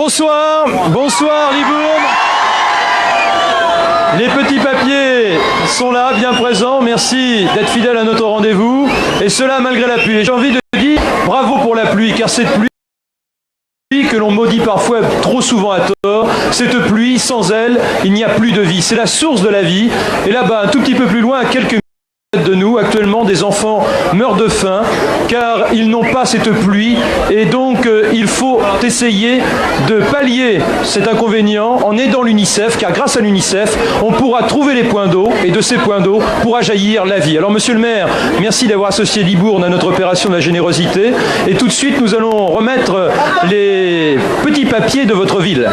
Bonsoir, bonsoir Libourne. Les petits papiers sont là, bien présents. Merci d'être fidèles à notre rendez-vous. Et cela malgré la pluie. Et j'ai envie de dire bravo pour la pluie, car cette pluie que l'on maudit parfois trop souvent à tort, cette pluie, sans elle, il n'y a plus de vie. C'est la source de la vie. Et là-bas, un tout petit peu plus loin, à quelques de nous, actuellement, des enfants meurent de faim car ils n'ont pas cette pluie et donc il faut essayer de pallier cet inconvénient en aidant l'UNICEF, car grâce à l'UNICEF, on pourra trouver les points d'eau et de ces points d'eau pourra jaillir la vie. Alors monsieur le maire, merci d'avoir associé Libourne à notre opération de la générosité et tout de suite nous allons remettre les petits papiers de votre ville.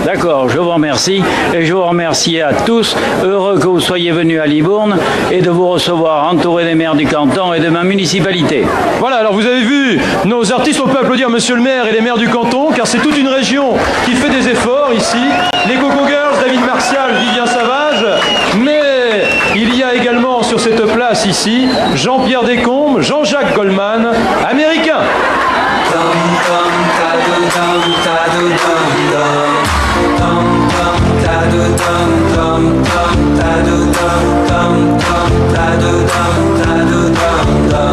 D'accord, je vous remercie et je vous remercie à tous, heureux que vous soyez venus à Libourne et de vous recevoir entouré des maires du canton et de ma municipalité. Voilà, alors vous avez vu, nos artistes, on peut applaudir monsieur le maire et les maires du canton, car c'est toute une région qui fait des efforts ici. Les Coco Girls, David Martial, Vivien Savage, mais il y a également sur cette place ici, Jean-Pierre Descombes, Jean-Jacques Goldman, américain.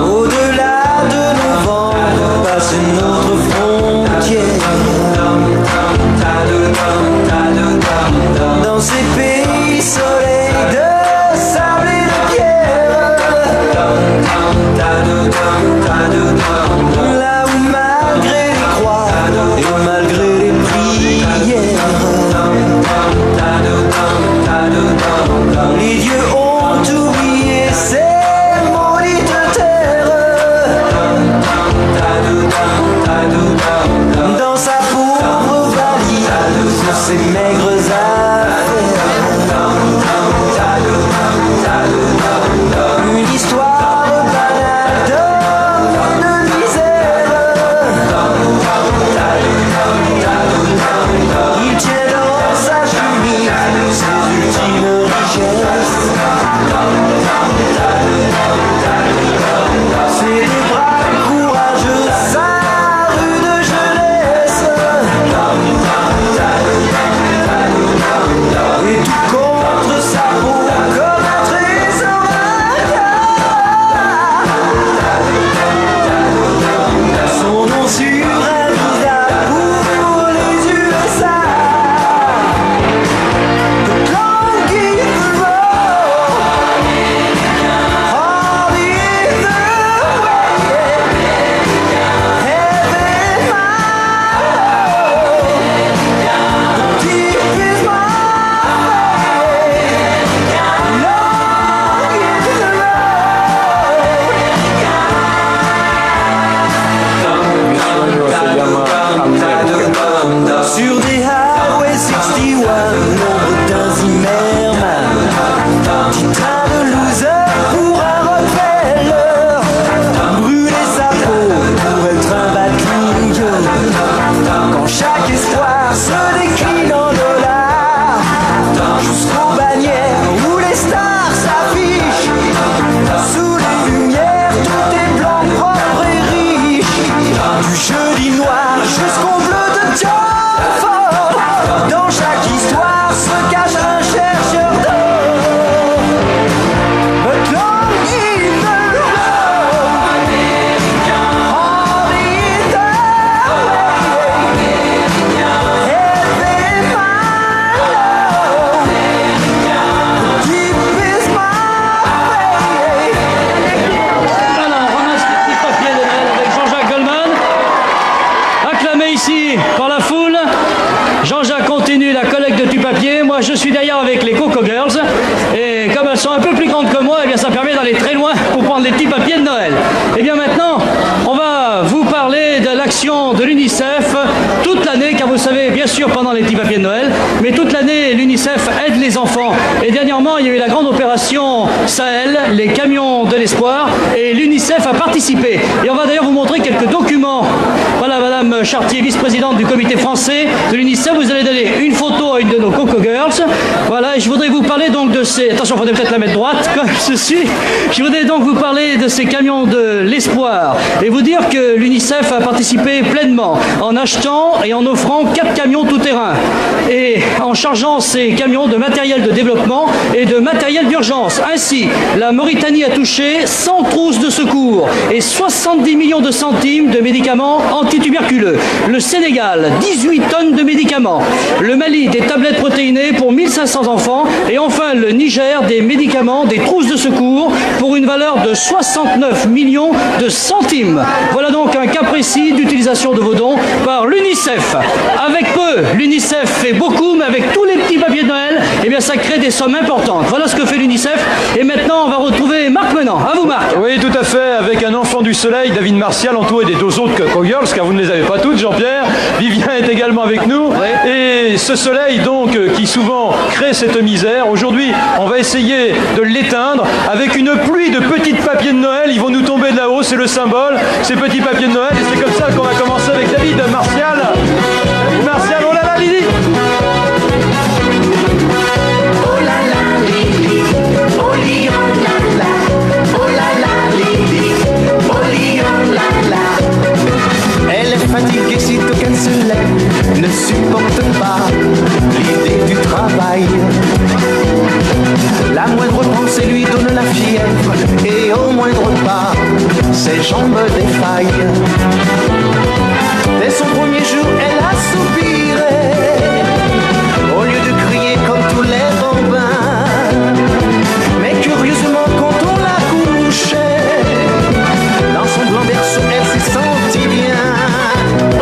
Au-delà de nos vents passe une autre frontière. Dans ces pays soleils de sable et de pierre, là où malgré les croix et malgré les prières, les dieux ont oublié ces maudites terres. Dans sa pauvre valise, sur ses maigres affaires, une histoire banale d'homme et de misère. Il tient dans sa chemise ses ultimes richesses. C'est des bras courageux, sa rude jeunesse. Et tout contre sa peau comme un trésor vainqueur. Son nom sur un visage pour les USA. The clock is wrong. All is the way. Heaven the deep is my sur des Highway 61, nombre d'un Zimmerman, petit train de loser pour un repeller, brûler sa peau pour être un bad king. Quand chaque espoir se décline en dollars, jusqu'aux bannières où les stars s'affichent, sous les lumières tout est blanc, propre et riche, du jeudi noir jusqu'au bleu de John Ford. Dans chaque histoire se cache un chercheur d'or. But long in the road, all in the way. Heaven my love, deep is my faith. Voilà, on ramasse les petits papiers de Noël avec Jean-Jacques Goldman, acclamé ici par la foule. Jean-Jacques continue la collecte de petits papiers. Moi, je suis d'ailleurs avec les Coco Girls. Et comme elles sont un peu plus grandes que moi, eh bien, ça permet d'aller très loin pour prendre les petits papiers de Noël. Et bien maintenant, on va vous parler de l'action de l'UNICEF toute l'année, car vous savez, bien sûr, pendant les petits papiers de Noël, mais toute l'année, l'UNICEF aide les enfants. Et dernièrement, il y a eu la grande opération Sahel, les camions de l'espoir, et l'UNICEF a participé. Et on va d'ailleurs vous montrer quelques documents. Voilà, madame Madame Chartier, vice-présidente du comité français de l'UNICEF, vous allez donner une photo à une de nos Coco Girls. Voilà, et je voudrais vous parler donc de ces... Attention, il faudrait peut-être la mettre droite, comme ceci. Je voudrais donc vous parler de ces camions de l'espoir et vous dire que l'UNICEF a participé pleinement en achetant et en offrant 4 camions tout-terrain et en chargeant ces camions de matériel de développement et de matériel d'urgence. Ainsi, la Mauritanie a touché 100 trousses de secours et 70 millions de centimes de médicaments antituberculeux. Le Sénégal, 18 tonnes de médicaments. Le Mali, des tablettes protéinées pour 1500 enfants. Et enfin, le Niger, des médicaments, des trousses de secours pour une valeur de 69 millions de centimes. Voilà donc un cas précis d'utilisation de vos dons par l'UNICEF. Avec peu, l'UNICEF fait beaucoup, mais avec tous les petits papiers de Noël, eh bien ça crée des sommes importantes. Voilà ce que fait l'UNICEF. Et maintenant, on va retrouver Marc Menant. À vous, Marc. Oui, tout à fait, avec un enfant du soleil, David Martial, entouré des 2 autres Coco Girls, car vous ne les avez pas toutes, Jean-Pierre. Vivien est également avec nous. Oui. Et ce soleil, donc, qui souvent crée cette misère, aujourd'hui, on va essayer de l'éteindre avec une pluie de petits papiers de Noël. Ils vont nous tomber de là-haut, c'est le symbole, ces petits papiers de Noël. Et c'est comme ça qu'on va commencer avec David Martial. David Martial, oh là là, Lily. Oh là là, Lily, oh li, oh là là, oh là là, Lily, oh li, oh là là. Elle est fatiguée sitôt qu'elle se lève, ne supporte pas l'idée du travail. La moindre pensée lui donne la fièvre et au moindre pas, ses jambes défaillent. Dès son premier jour, elle a soupiré, au lieu de crier comme tous les bambins. Mais curieusement, quand on l'a couchée, dans son blanc berceau, elle s'est sentie bien.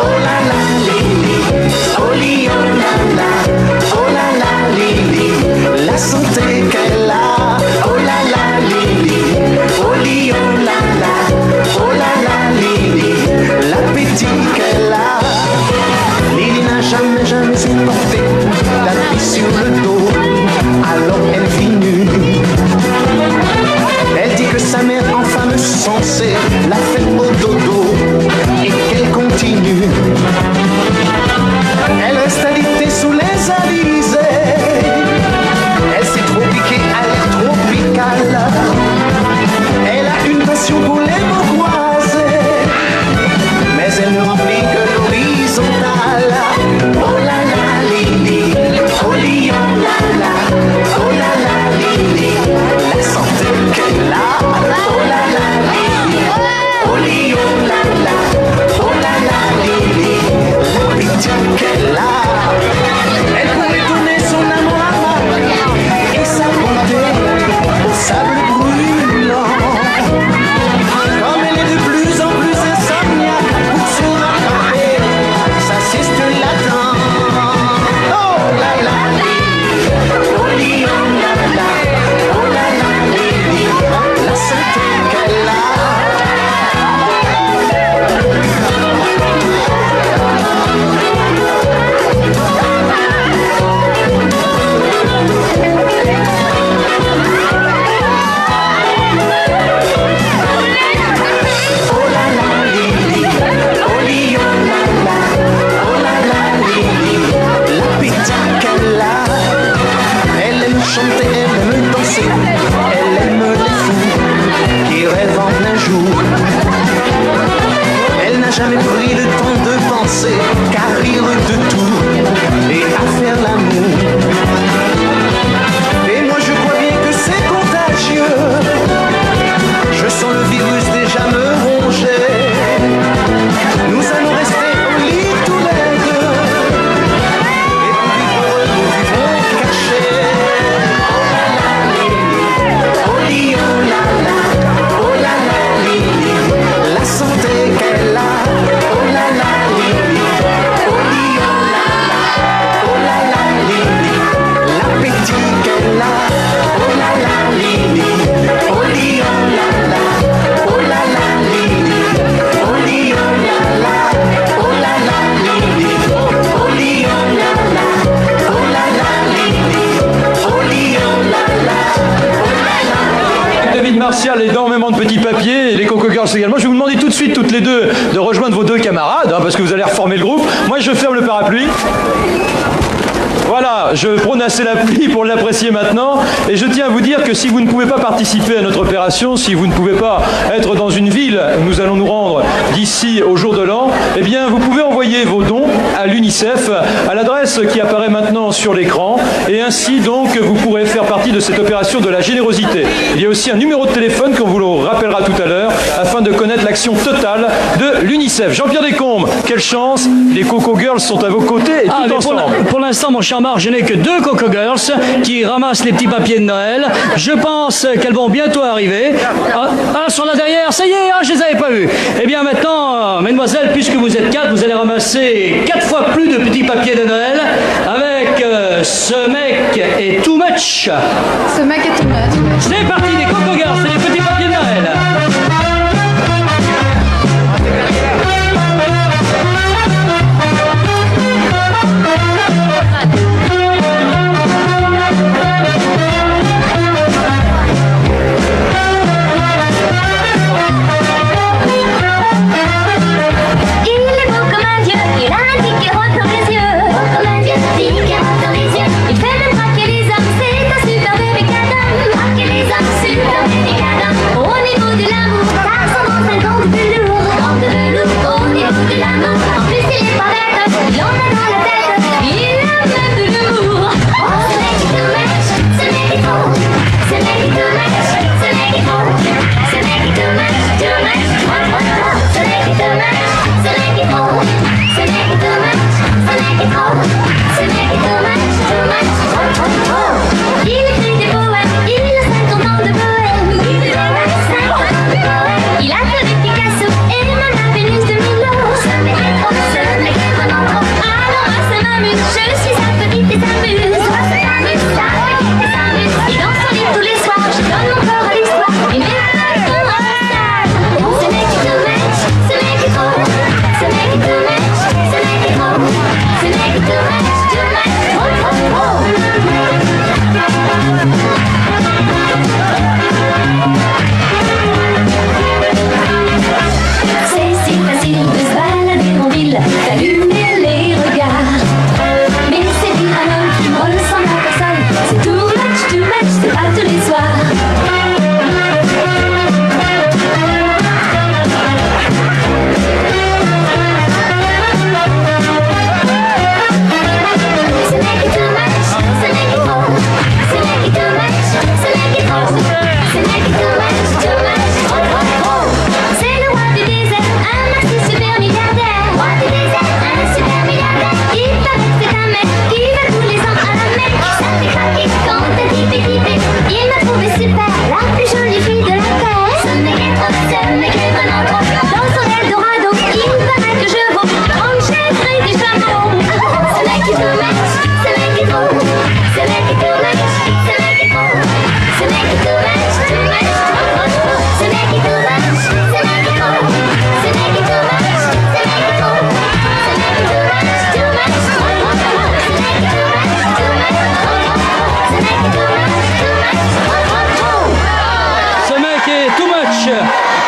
Oh là là, Lily, oh li, oh là là, oh là là, Lily, la santé qu'elle a. Oh là là, Lily, oh li, oh là là, oh là là, Lily, l'appétit qu'elle a. Lily n'a jamais supporté la vie sur le dos, alors elle vit nue. Elle dit que sa mère en femme sensée l'a fait au dodo et qu'elle continue. Elle reste alitée sous les alizés. Elle s'est trop piquée à l'air tropical. Elle a une passion pour les mots croisés, mais elle ne remplit que l'horizontale. Oh là là, Lily, oh li, oh là là, oh là là, Lily, la santé qu'elle a. Oh là là, Lily, oh li, oh là là, oh là là, Lily, l'appétit qu'elle a. Elle pourrait donner son amour à Marie et sa bonté au sable brûlant. Comme elle est de plus en plus insomniaque pour se rattraper, sa sieste l'attend. Oh là là, Lily, oh li, oh là là, oh là là, Lily, la santé qu'elle a. Oh là là, Lily, oh li, oh là là, oh là là, Lily, l'appétit qu'elle a. Elle aime chanter, elle aime danser, elle aime les fous qui rêvent en plein jour. Elle n'a jamais pris le temps de penser qu'à rire de tout et à faire l'amour. Et moi je crois bien que c'est contagieux. Je sens le virus déjà me ronger. Nous allons rester au lit tous les deux. Et pour vivre heureux, nous vivrons cachés. Oh là là, Lily, oh li, oh là là, oh là là, Lily, la santé qu'elle a. Oh là là, Lily, oh li, oh là là, oh là là, Lily, l'appétit qu'elle a. Oh là là, Lily, oh li, oh là là, oh là là, Lily, oh li, oh là là, oh là là, Lily, oh li, oh là là, oh là là, Lily, oh li, oh là là, oh là là. David Martial, énormément de petits papiers, et les Coco Girls également. Je vais vous demander tout de suite, toutes les deux, de rejoindre vos 2 camarades, parce que vous allez reformer le groupe. Moi, je ferme le parapluie. Voilà, je prône assez la pluie pour l'apprécier maintenant. Et je tiens à vous dire que si vous ne pouvez pas participer à notre opération, si vous ne pouvez pas être dans une ville où nous allons nous rendre d'ici au jour de l'an, eh bien, vous pouvez envoyer vos dons à l'UNICEF, à l'adresse qui apparaît maintenant sur l'écran. Et ainsi, donc, vous pourrez faire partie de cette opération de la générosité. Il y a aussi un numéro de téléphone qu'on vous le rappellera tout à l'heure, afin de connaître l'action totale de l'UNICEF. Jean-Pierre Descombes, quelle chance, les Coco Girls sont à vos côtés et tout ensemble. Pour l'instant, mon cher Marc, je n'ai que 2 Coco Girls qui ramassent les petits papiers de Noël. Je pense qu'elles vont bientôt arriver. Sont là derrière, ça y est, je les avais pas vus. Eh bien maintenant, mesdemoiselles, puisque vous êtes 4, vous allez ramasser 4 fois plus de petits papiers de Noël avec ce mec est too much. Ce mec est too much. C'est parti, les Coco Girls, c'est les petits papiers de Noël.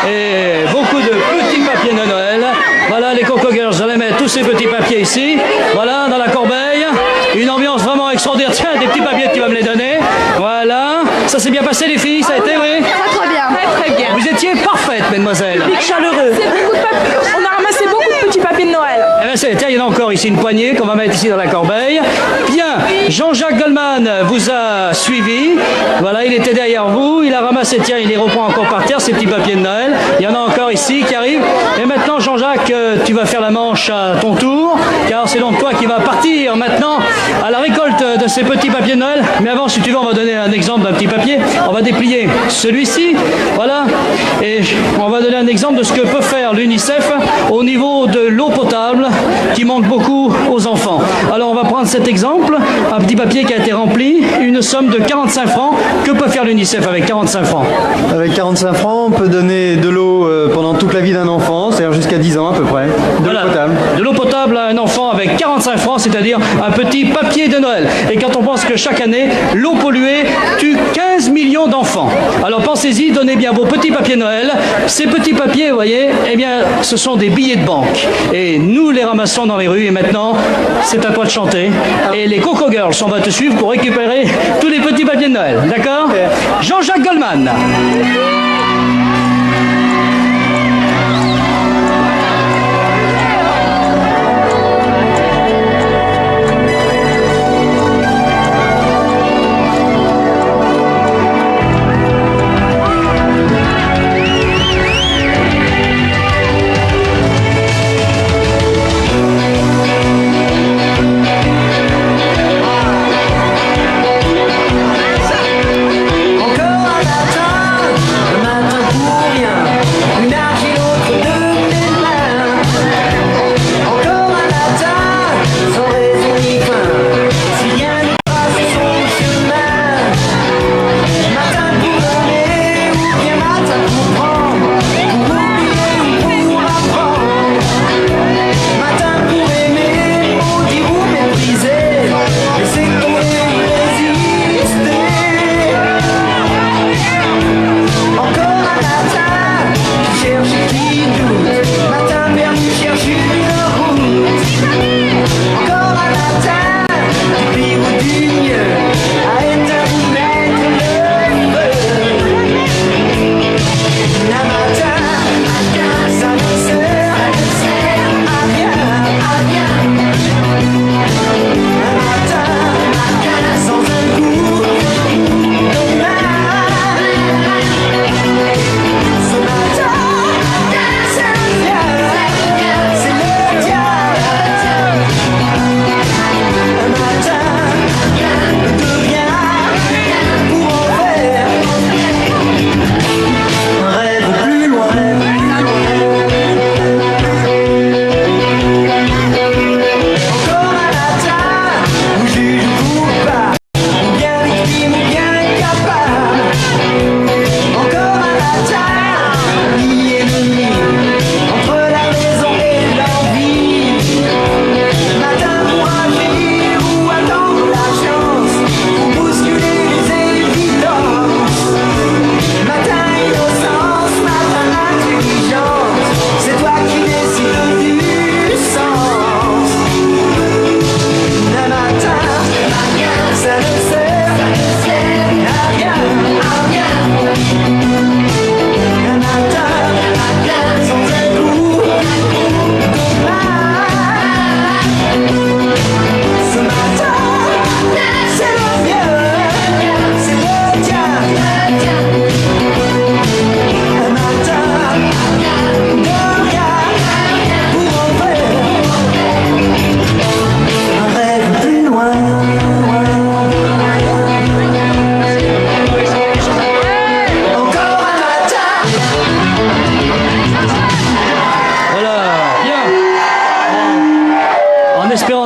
Et beaucoup de petits papiers de Noël. Voilà les Coco Girls, j'allais mettre tous ces petits papiers ici. Voilà, dans la corbeille. Une ambiance vraiment extraordinaire. Tiens, des petits papiers qui va me les donner. Voilà. Ça s'est bien passé les filles, ça a été, oui? Très bien. Très bien. Vous étiez parfaites, mesdemoiselles. Chaleureux. C'est beaucoup de papiers. On a ramassé beaucoup de petits papiers de Noël. Eh bien, tiens, il y en a encore ici une poignée qu'on va mettre ici dans la corbeille. Bien, Jean-Jacques Goldman vous a suivi. Voilà, il était derrière vous. Il a ramassé, tiens, il les reprend encore par terre, ces petits papiers de Noël. Il y en a encore ici qui arrivent. Et maintenant, Jean-Jacques, tu vas faire la manche à ton tour, car c'est donc toi qui vas partir maintenant à la récolte de ces petits papiers de Noël. Mais avant, si tu veux, on va donner un exemple d'un petit papier. On va déplier celui-ci. Voilà. Et on va donner un exemple de ce que peut faire l'UNICEF au niveau de l'eau potable qui manque beaucoup aux enfants. Alors on va prendre cet exemple, un petit papier qui a été rempli, une somme de 45 francs. Que peut faire l'UNICEF avec 45 francs? Avec 45 francs, on peut donner de l'eau pendant toute la vie d'un enfant, c'est-à-dire jusqu'à 10 ans à peu près. De l'eau potable. De l'eau potable à un enfant avec 45 francs, c'est-à-dire un petit papier de Noël. Et quand on pense que chaque année, l'eau polluée tue 15 millions d'enfants. Alors pensez-y, donnez bien vos petits papiers Noël. Ces petits papiers, vous voyez, eh bien, ce sont des billets de banque. Et nous les ramassons dans les rues. Et maintenant, c'est à toi de chanter. Et les Coco Girls, on va te suivre pour récupérer tous les petits papiers de Noël. D'accord? Jean-Jacques Goldman.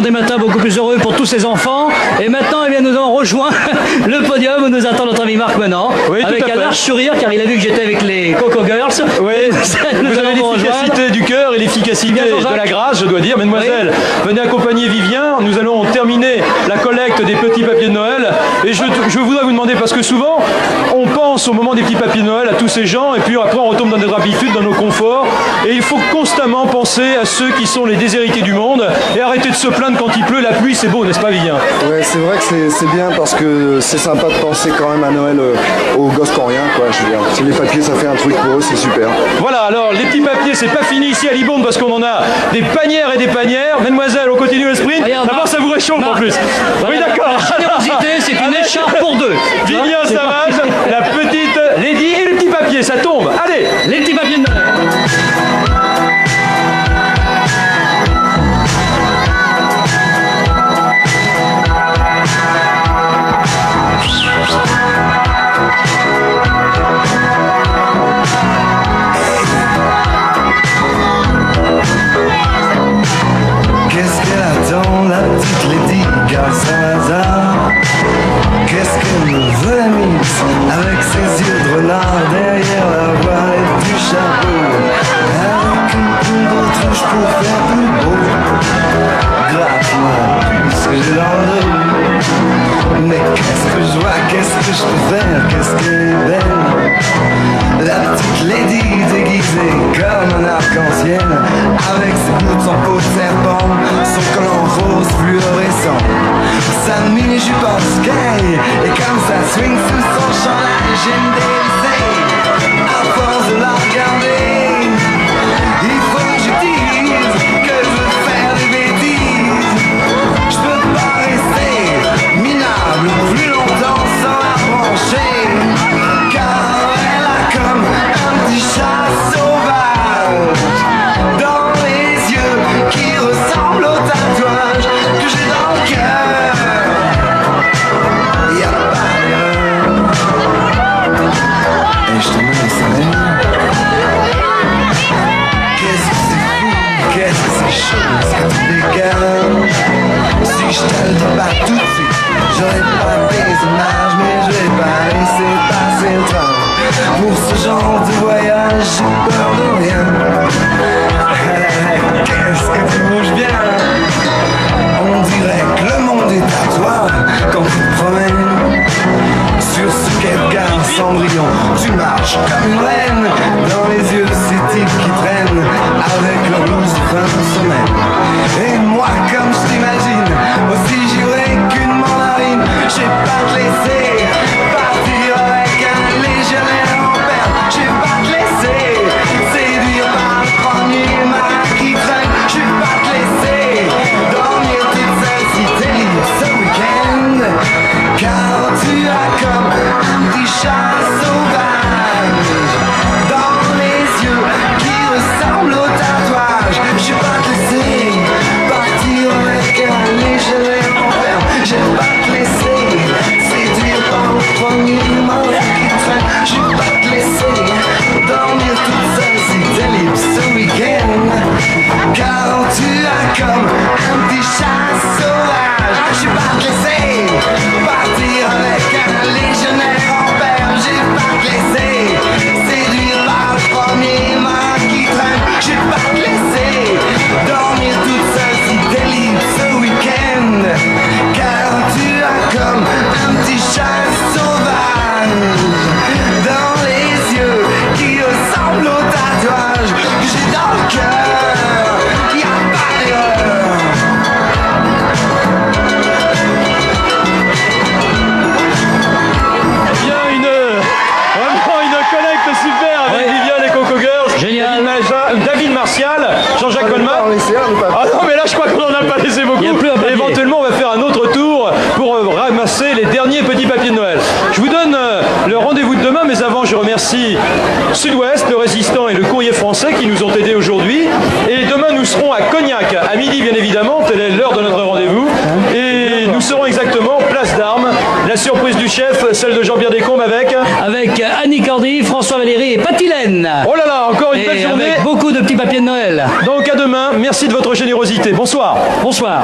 Des matins beaucoup plus heureux pour tous ces enfants. Et maintenant, eh bien, nous avons rejoint le podium où nous attend notre ami Marc Menant, oui, avec un large sourire car il a vu que j'étais avec les Coco Girls. Oui, vous avez l'efficacité du cœur et l'efficacité de la grâce, je dois dire. Mesdemoiselles, oui. Venez accompagner Vivien. Nous allons terminer la collecte des petits papiers de Noël. Et je voudrais vous demander, parce que souvent, on pense au moment des petits papiers de Noël à tous ces gens, et puis après on retombe dans notre habitude, dans nos conforts. Et il faut constamment penser à ceux qui sont les déshérités du monde et arrêter de se plaindre quand il pleut. La pluie, c'est beau, n'est-ce pas, Vivien? Ouais, c'est vrai que c'est bien parce que c'est sympa de penser quand même à Noël aux gosses qui n'ont rien, quoi. Je veux dire, si les papiers, ça fait un truc pour eux, c'est super. Voilà, alors les petits papiers, c'est pas fini ici à Libourne parce qu'on en a des panières et des panières. Mesdemoiselles, on continue le sprint. D'abord, ça vous réchauffe en plus. Oui, d'accord. La générosité, c'est une écharpe pour deux. Vivien Savage, la petite Lady et le petit papier, ça tombe. Allez, les petits papiers de Noël. Qu'est-ce je pense gay. Et comme ça swing sous son champ là, j'ai me délaissé. À force de la regarder, il faut que je dise que je veux faire des bêtises. Je peux pas rester minable plus longtemps sans la brancher, car elle a comme un petit chat sauvage dans les yeux qui ressemble au tatouage que j'ai dans le cœur. Y'a pas d'erreur. Et je te mets les salaires. Qu'est-ce que c'est fou, qu'est-ce que c'est chaud, ce que tu dégages. Si je te le dis pas tout de suite, j'aurais pas des images, mais je vais pas laisser passer le temps. Pour ce genre de voyage, j'ai peur de rien. Qu'est-ce que tu bouges bien. On dirait que le monde est à toi quand tu te promènes sur ce quai de gare Cendrillon. Tu marches comme une reine dans les yeux de ces types qui traînent avec leur blouse de fin de semaine. Et moi, comme je t'imagine, aussi j'irai qu'une mandarine. Je vais pas te laisser partir avec un légionnaire en perte. Je vais pas te laisser séduire par le premier mal qui traîne. Je vais pas te laisser dormir toute seule si t'es libre ce week-end, car tu as comme un petit chat sauvage dans les yeux qui ressemblent au tatouage. Je vais pas te laisser partir avec un légionnaire en ferme. Je vais pas te laisser séduire par le premier mal qui traîne. Je vais pas te laisser dormir toute seule si t'es libre ce week-end, car tu as comme un petit chat sauvage. Je vais pas te laisser partir avec un légionnaire en perme. Je vais pas te laisser séduire par le premier mal qui traîne. Je vais pas te laisser dormir toute seule si t'es libre ce week-end, car tu as comme un petit chat sauvage dans les yeux qui ressemblent au tatouage que j'ai dans le cœur. Y'a pas d'erreur. Bien, vraiment une collecte super avec Ouais. Viviane et Coco Girls. Génial. David Martial, Jean-Jacques Goldman. On laissé un, mais pas. Ah non, mais là je crois qu'on en a pas laissé beaucoup. Il y a plus un papier. Éventuellement, on va faire un autre tour pour ramasser les derniers petits papiers de Noël. Je vous donne le rendez-vous de demain, mais avant, je remercie Sud-Ouest, le Résistant et le Courrier Français qui nous ont aidés aujourd'hui. Et demain, nous serons à Cognac, à midi bien évidemment, telle est l'heure de notre rendez-vous. Et nous serons exactement place d'Armes. La surprise du chef, celle de Jean-Pierre Descombes avec Annie Cordy, François Valéry et Patilène. Oh là là, encore une belle Et journée. avec beaucoup de petits papiers de Noël. Donc à demain, merci de votre générosité. Bonsoir. Bonsoir.